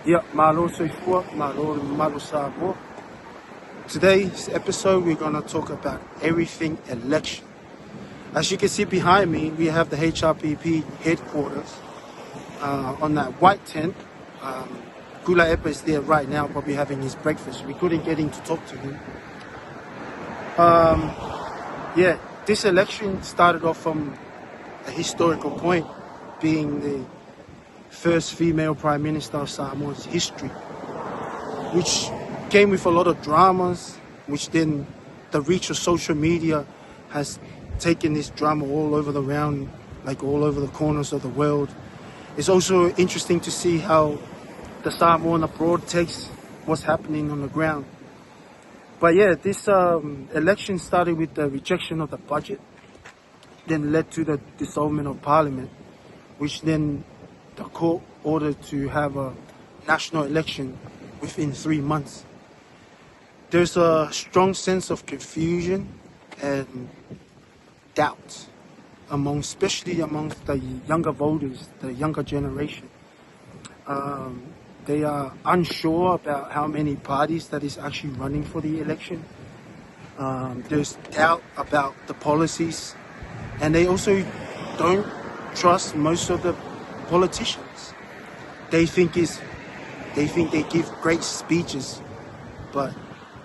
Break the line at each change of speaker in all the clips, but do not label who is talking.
Yeah, malo soifua, malo sabo. Today's episode, we're gonna talk about everything election. As you can see behind me, we have the HRPP headquarters on that white tent. Kula Epa is there right now, probably having his breakfast. We couldn't get in to talk to him. Yeah, this election started off from a historical point, being the first female prime minister of Samoa's history, which came with a lot of dramas, which then the reach of social media has taken this drama all over the round, like all over the corners of the world. It's also interesting to see how the Samoan abroad takes what's happening on the ground. But yeah, this election started with the rejection of the budget, then led to the dissolvement of parliament, which then the court ordered to have a national election within 3 months. There's a strong sense of confusion and doubt especially amongst the younger voters, the younger generation. They are unsure about how many parties that is actually running for the election. There's doubt about the policies, and they also don't trust most of the politicians. They think they give great speeches, but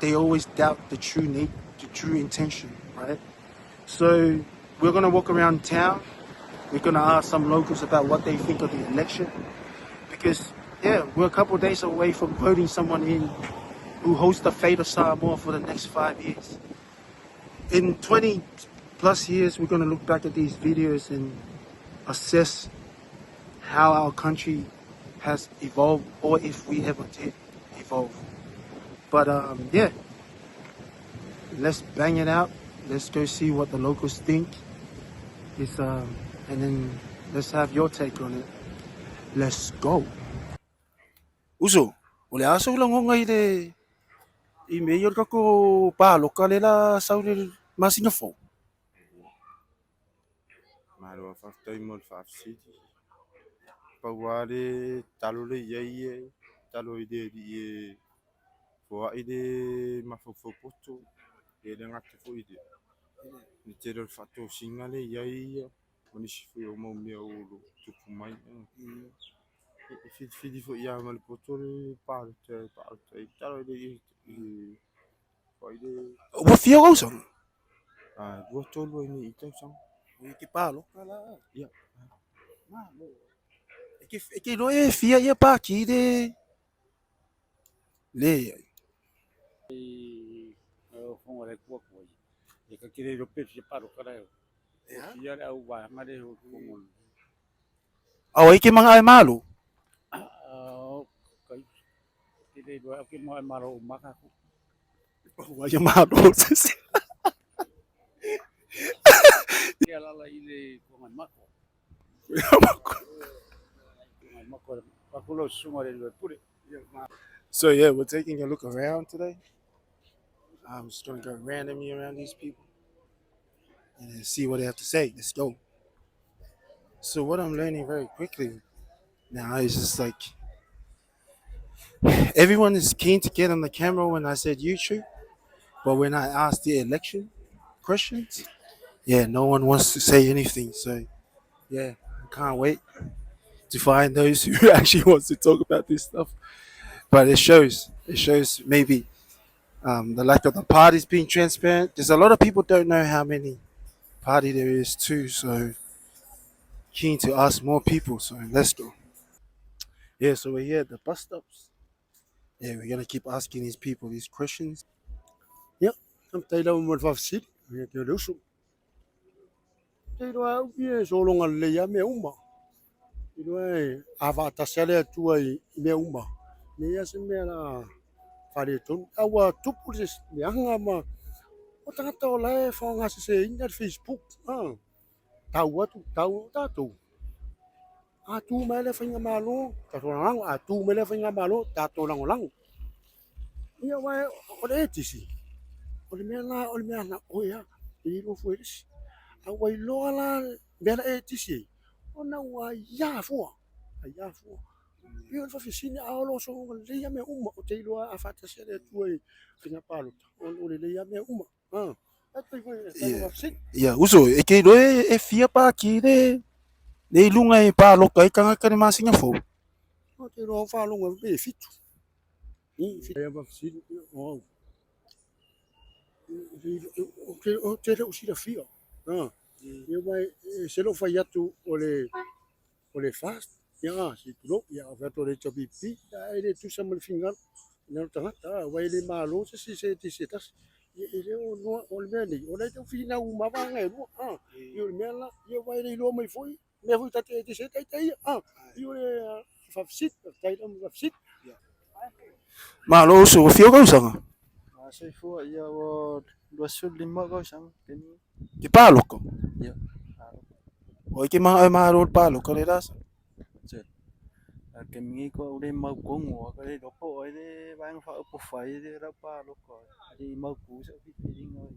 they always doubt the true intention, right? So we're gonna walk around town. We're gonna ask some locals about what they think of the election, because yeah, we're a couple of days away from voting someone in who holds the fate of Samoa for the next 5 years. In 20 plus years, we're gonna look back at these videos and assess how our country has evolved, or if we ever did evolve. But yeah, let's bang it out. Let's go see what the locals think. And then let's have your take on it. Let's go. Uso, ole aso lang ho ngai de I mayor ka ko pa lokal la sauri masingafo.
Malo faftay mo fafsiti. Pawale talo le yeye talo ide di fo ide mafofopoto ele ngate fo ide. Ni tero fato singale yeye oni shifu yo mo mi ulu tupu mai. Fidi fo ya mal poto parte talo ide fo ide
Wo fio uso.
dua tolo ini ito sang.
Ki pa lokal la.
Ya.
Malo. Ki no e fia ye pa ki de le.
Fonga le kua kua i ka kire ro pe paro kara o ia le au wa ngare ho kongon
Aw ki mga ay malo.
ka kire ro ke mo maro maka ku
Wa ye malo.
ia la la ile kongon mako kongon mako pakulo suma le pure
So yeah, we're taking a look around today. I'm just gonna go randomly around these people and then see what they have to say. Let's go. So what I'm learning very quickly now is just like everyone is keen to get on the camera when I said YouTube, but when I asked the election questions, yeah, no one wants to say anything. So yeah, I can't wait to find those who actually wants to talk about this stuff. But it shows maybe the lack of the parties being transparent. There's a lot of people don't know how many party there is too. So keen to ask more people. So let's go. Yeah, so we're here at the bus stops. Yeah, we're gonna keep asking these people these questions.
ia am tai la mo fa sit ia ke ro su te ro au ie so longa le ia me uma i ro ava ta sele tu ai me uma ne ia se me la fare ton awa tupu le anga ma o tangata o lai whaonga se inga Facebook. Tau atu, tau tātou. A tū mai le whainga malo, tātou lango, a tū mai le whainga malo, tātou lango lango. Ia wai, o le etisi. O le mea la, o le mea na oia, i ro fuerisi. A wai loa la, mea la etisi. O na wa ia fua. A ia fua. Pio fa fisini a lo so le ia me uma o te loa a fata se le tue fina palo o le ia me uma atu ko te
Yeah.
loa fit
Yeah, uso e ke do e fia pa ki le lunga e pa lo kai kanga kare masinga fo.
o te loa fa lo ngue fitu ni fit ia fa fisini o o te le usira fia ia vai se lo fai atu o le fast ia si tulo ia o fato le chapipi ele tu sa mal fingal na tangata vai le malo se se tas ele o no o le mele o le tu fina uma vanga e lo io le mela io vai le lo mai foi me foi tate te se tai io le fafsit tai lo fafsit
Ma lo uso fio ka usanga.
Masih fu ya wo 25 kau sang kini
Ke pa lo ko.
ya
O ke ma ro pa lo ka le ras.
je kemi ko udah mau kongo kali dopo ide bang fa upo fai de ra pa lo ko adi mau ku sa fi ngoi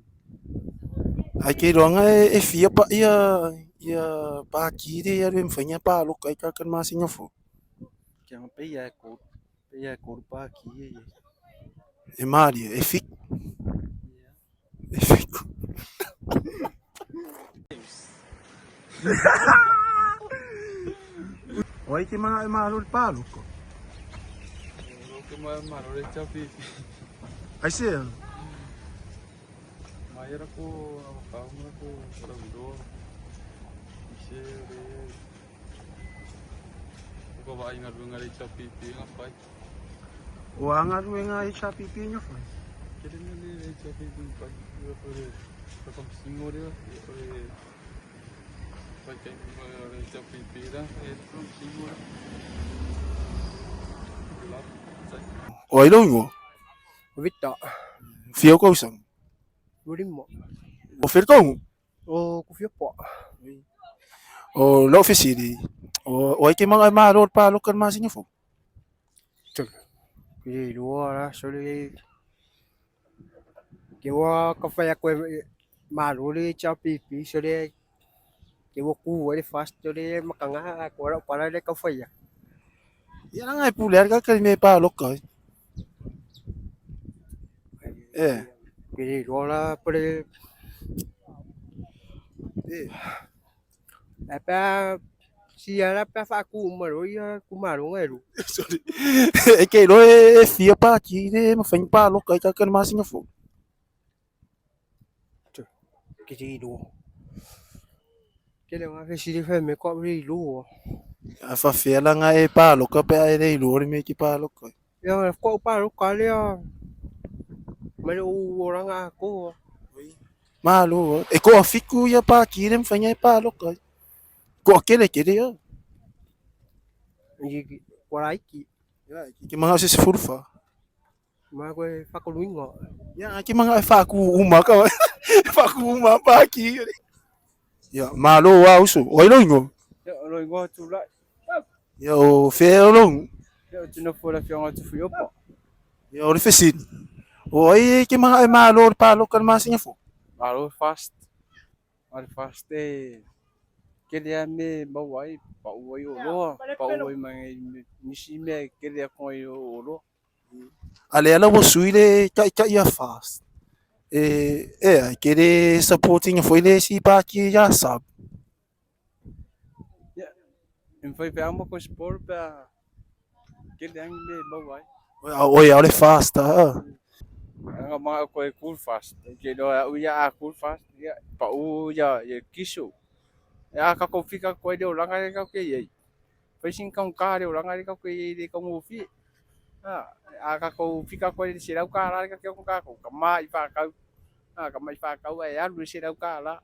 Ai ke ronga e fia pa ia pa ki de ia rem fanya pa lo kai ka kan masinga fo.
yang pe ya ko pa ki ye
E mari e fik
ya
e fik. O ke ma ro pa lo ko.
lo ke ma lo cha fi
Ai se
mai ra ko ka mo ko ra do ise de ko ba ingat ngali cha fi ngapai
o anga ru nga e cha pipi nyo fo.
kede ni cha fi pa yo ko de ko singo de Pakai macam pipi dah, itu singgul. Gelap.
O ai lo ngo
vita
fio ka usang.
urimo
O fer ko
o ku fio po
o lo fisiri. O ke ma ro pa lo kan masinga fo.
ki luara so le ke wa ka fa ya ko ma lo le cha pipi so le ke wo ku le fast so le makanga ko ra para le ka fa ya
Ia nga e puler ka kan me pa lo ka.
ke luara pre apa si ara pa fa ku ma ro ngai ru
Sorry. E ke lo e fia pa ki de ma fanya pa lo kai ka kan masinga fo.
ke ri lu ke le nga ke si le fa me ko ri lu
A fa fia la nga e pa lo ka pe ai de lo me ki pa lo ka.
ya ko pa ro ka le ma lo orang aku
Ma lo e ko fiku ia pa ki de fanya pa lo ka. Ko ke de ya.
ni kwa iki
Ki mga se furfa.
ma ko fa ko luingo
Ya ki mga fa ku uma ka. Fa ku uma pa ki. Ya ma lo wa uso. O lo ngo.
Rồi ngồi tu lại,
Ya o fe lo.
chỉ nó phơi là phiêu tu phiêu bỏ.
Ya o fesin. O ai ki mga ma lo pa lo kan masinga fo.
Baru fast eh. Kaya me bawai, bawai olo, bawai mga nisi me kaya ko olo.
Ale ala wo suile ka ia fast. Que de supporting foi le si pa ki ya sab.
Ya, em foi ver uma coisa por para kaya me bawai.
O ya le fast ha.
Ang mga ko cool fast. Kaya uya cool fast, ya pa uya ya kisu. Ya kako fika ko de orang ay ka kaya. Pwesing kang ka de orang ay ka kaya de kang ufi. Kako fika ko de sila ka la ka kung ka ko kama ipa ka kama ipa ka ay lu sila ka la.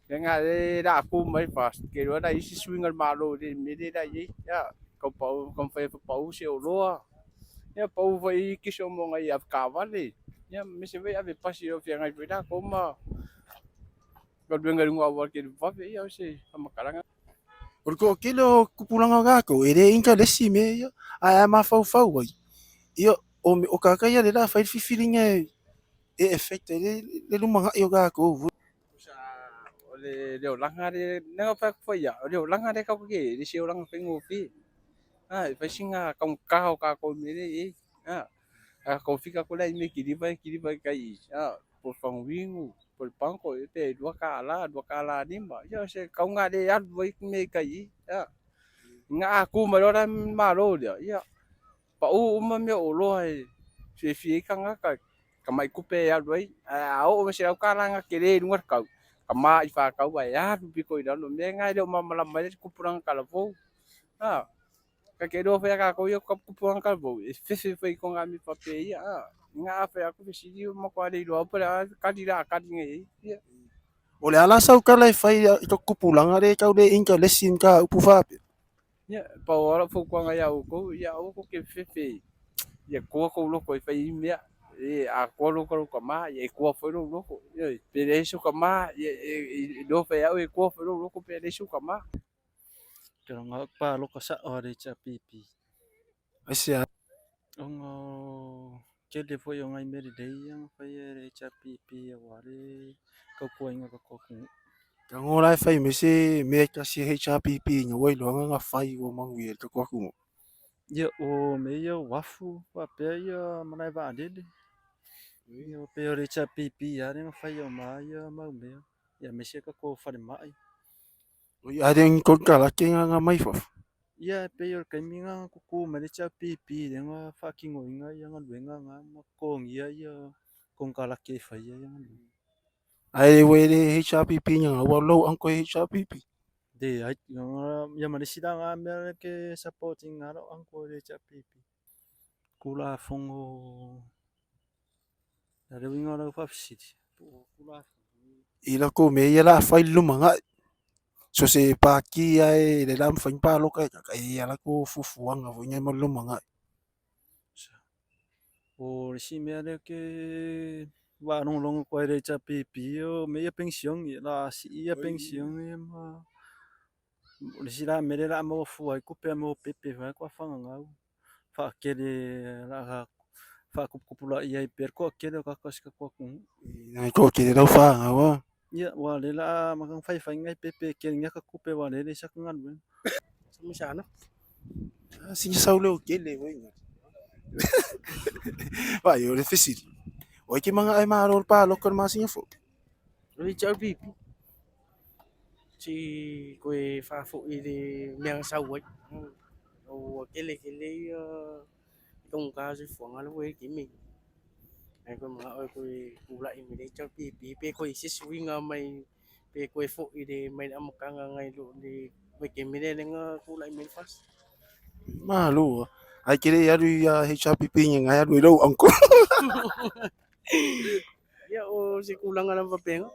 Yang ada dah aku mai fast. Kira ada isi swingan malu di mede dah ye. Ya kau fai pau se lo. Ya pau fai kiso mo ngai af kawali. Ya mesti vai ave pasi o fiangai peda koma. Kau dengar ngawal ke va ya se sama kalangan.
Porque aquilo kupulanga ga ko ere inka le si me ya. Ai ma fau wai. Io o kaka ya le la fai fi feeling e effect le lumanga yo ga ko.
Sa oleh dia ulang hari nengok pak fai ya. Dia ulang hari kau ke di si ulang pengufi. Vai singa kung kao ka ko mire kung fica ko lai me kiri vai kai por fanguingo por panko te dua kala nimba ya se kau nga de ya vai me kai nga aku malora malo dia ya pa uma me olo ai se fica nga kamai kupe ya vai au me se au kala nga kere lungar kau kama ifa kau vai ya biko ida no me nga de mama la mai kupurang kala vo ka ke do fa ka ko yo ka kupurang kala vo se foi com a mi pape ya nga fa aku se di mo ko de do pa ka di da ka di ngai
O le ala sau kala fai to kupulanga de kau de inka lesin ka upu fa.
ya pa ora fo ko nga ya o ko ke fe ya ko lo ko fa i me a ko lo ko ma ya ko fo lo ko pe eso ka ma do fa ya ko fo lo ko pe eso ka ma
Kira nga pa lo ka sa ore cha pipi.
Asia
Ongo ke le fo yo ngai meri dei yang fa ye cha pipi ya ware ko ko inga ko ko.
ka ngora fai me se me ka si HRPP nga wai lo nga fai o mangi to ko ku.
Ya o me yo wafu wa pe yo mana va de. Yo pe ore cha pipi ya ring fa yo ma ya ma me. Ya me se ka ko fa de mai.
O ya den ko kala ke nga mai fa.
Ya pe yo ka mi nga ko me cha pipi de nga fucking o inga ya nga wenga nga ma ko ngia ya kong kala ke fa ya nga.
Ai we de HRPP nga wa lo an ko HRPP.
De ai ya mane sida nga me ke supporting nga ro ang ko de cha pipi. Kula fongo ya de winga ro fa fiti. Kula
Ila ko me ya la fai lu manga. So se pa ki ai le lam fai pa lo ka ya la ko fufuanga vo nya mo lu manga.
o si me de ke wa nong long ko de cha pipi yo me ya pension la si ya pension ma le sida me de la mo fu ai ku pe mo pepe va ko fa nga fa ke de la fa ku pula ia per ko ke de ka ka ko ku
Na ko ke lo fa nga wa.
ya wa le la ma kan fai ngai pepe ke nya ka ku pe wa le sa kan ben
Sama sana.
Si sa lo ke le we nga. Wa yo le fisil. O ke mga ai ma ro pa lo kan ma sin fo.
HRPP si kwe fa phụ đi miang sau ấy o cái lấy công ca rồi phỏng ăn với cái mình ai có mà ơi kwe cụ lại mình để cho pi pe kwe si swing mày pe kwe phụ đi mày ăn một cái ngày luôn đi với cái mình đây nó cụ lại mình phát
Ma lo. Ai ke ya ru ya HRPP nga ya ru lo an ko.
ya o si kulang ang papel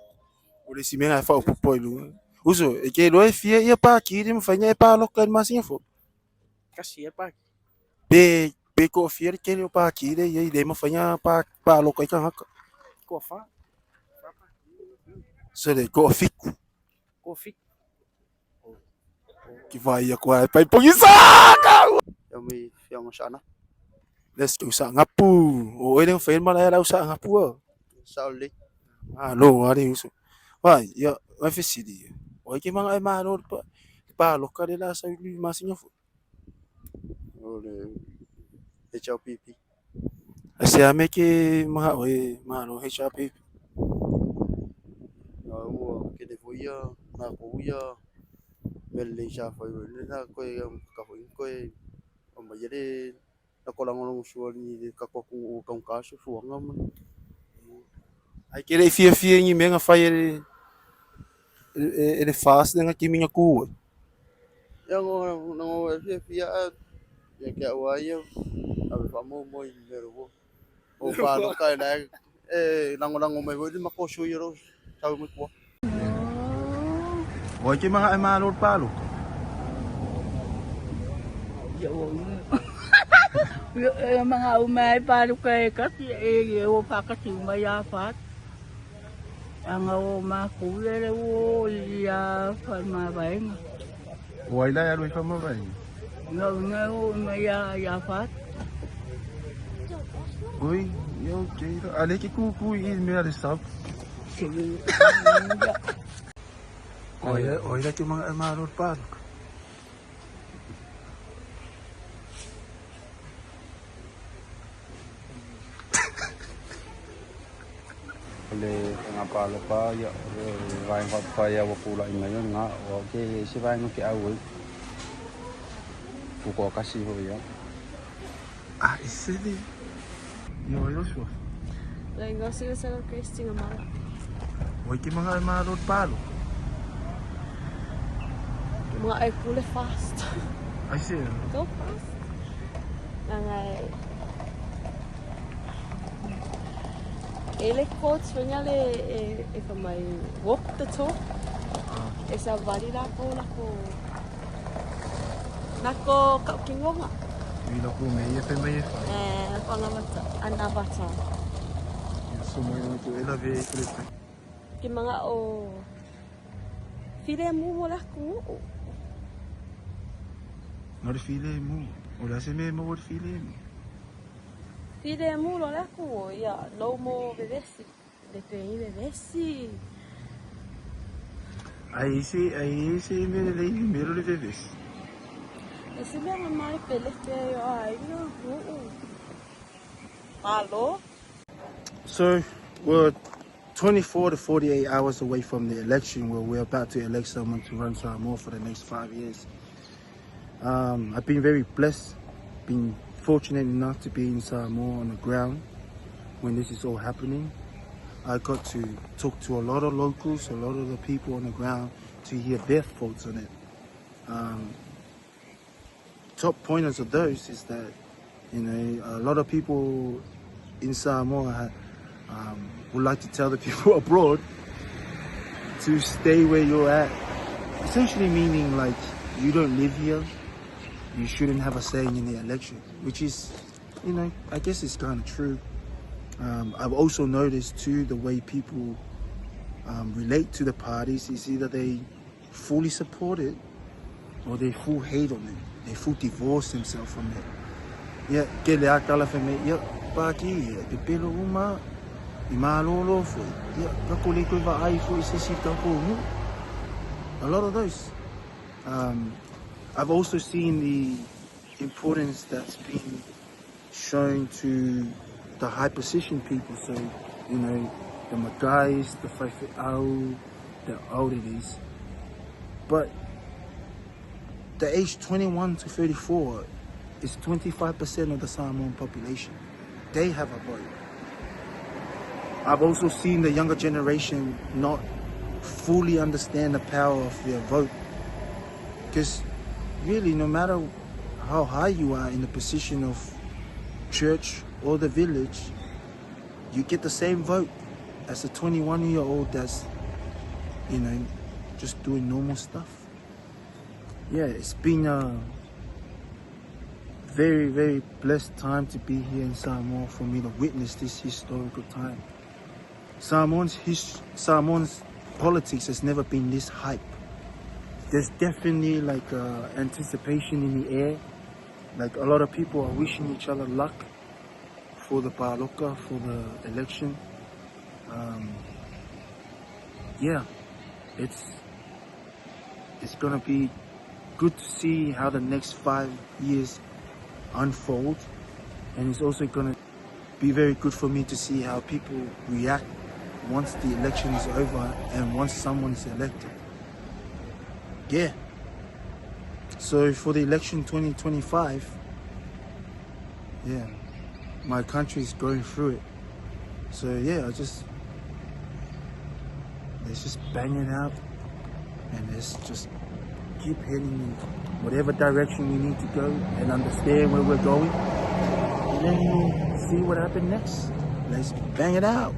O le si me nga fa o po lu. Uso e ke lo e fie ya pa ki rim fa nya pa lo kan ma sin fo.
kasi apa
Pe ko fie ke lo pa ki de ye de ma fa nya pa lo ka ka.
ko fa
So de ko fiku.
ko fit
Que vai ya kwa pa pogisa.
mi yang sana
Let's go sa ngapu. O ele fa ma la sa ngapu.
sao đi
Lo ari uso. Wa ya wa fi sidi. O ke mga ai ma ro pa lo ka de la sa lu ma sin fo.
rồi HLPP
Ase ame ke mga o ma ro HRP.
cái này vui na vui Malaysia phải rồi na coi cả hội coi mà giờ đây nó có lòng lòng xua đi các công cá số phượng lắm
Ai ke fie ni me nga fa ele fast nga ki minha ku.
yang nó phía phía ya kayak waya abi famo mo ingero o pa no kai na lang lang mo mo di makosyo yero sabi mo ko
O ke mga ai ma ro pa lo.
Mga umay paano kay kasi o pa kasi mayafat. Ang makuya o iya mabayang.
O ai la ya ro fa ma ba.
Nga mayafat.
Oi, yo ke ale ke ku i me ala sa.
Sige.
O ya ke mga ai ma ro pa lo.
le nga palo pa ya vai ngot pa ya wa pula ina yo nga o ke si vai no ke au ku ko kasi ho ya
Ah, isili. Yo Joshua.
Lengo sila sa Christy nga mala.
Wai ki mga road palo.
Mga ay kule fast.
I see.
Go fast. Nga ele coach venya le e ka mai walk the talk. Esa valida ko nako ka kingonga.
Ila ko me ye pe me.
Pangamata anabata.
So mo yo to ela ve kule.
Ki mga o file mu mo la ku.
Mar file mu. Ora se me mo file mu.
File mu lo la ku ya no mo bebesi. De pe bebesi.
Aí se me le mero le ves.
Esse mesmo mais peleste ai no. Alô?
So we're 24 to 48 hours away from the election where we're about to elect someone to run Samoa for the next 5 years. I've been very blessed, been fortunate enough to be in Samoa on the ground when this is all happening. I got to talk to a lot of locals, a lot of the people on the ground to hear their thoughts on it. Top pointers of those is that, you know, a lot of people in Samoa would like to tell the people abroad to stay where you're at. Essentially meaning like you don't live here, you shouldn't have a say in the election, which is, you know, I guess it's kind of true. I've also noticed too the way people relate to the parties is either they fully support it or they full hate on it. They full divorce themselves from it. Yeah, ke le akala fe me ya pa ki te pelo uma I malolo foi. Ya ka kole ko va ai foi se si ta ko mu. A lot of those. I've also seen the importance that's been shown to the high position people. So, you know, the Magais, the Whaiwhiau, the Aoreres. But the age 21 to 34 is 25% of the Samoan population. They have a vote. I've also seen the younger generation not fully understand the power of their vote. Because really, no matter how high you are in the position of church or the village, you get the same vote as a 21-year-old that's, you know, just doing normal stuff. Yeah, it's been a very, very blessed time to be here in Samoa for me to witness this historical time. Samoan's politics has never been this hype. There's definitely like anticipation in the air. Like a lot of people are wishing each other luck for the Paloka, for the election. Yeah, it's gonna be good to see how the next 5 years unfold, and it's also gonna be very good for me to see how people react once the election is over and once someone is elected. Yeah. So for the election 2025, yeah, my country is going through it. So yeah, let's just bang it out and let's just keep heading in whatever direction we need to go and understand where we're going. And then we'll see what happens next. Let's bang it out.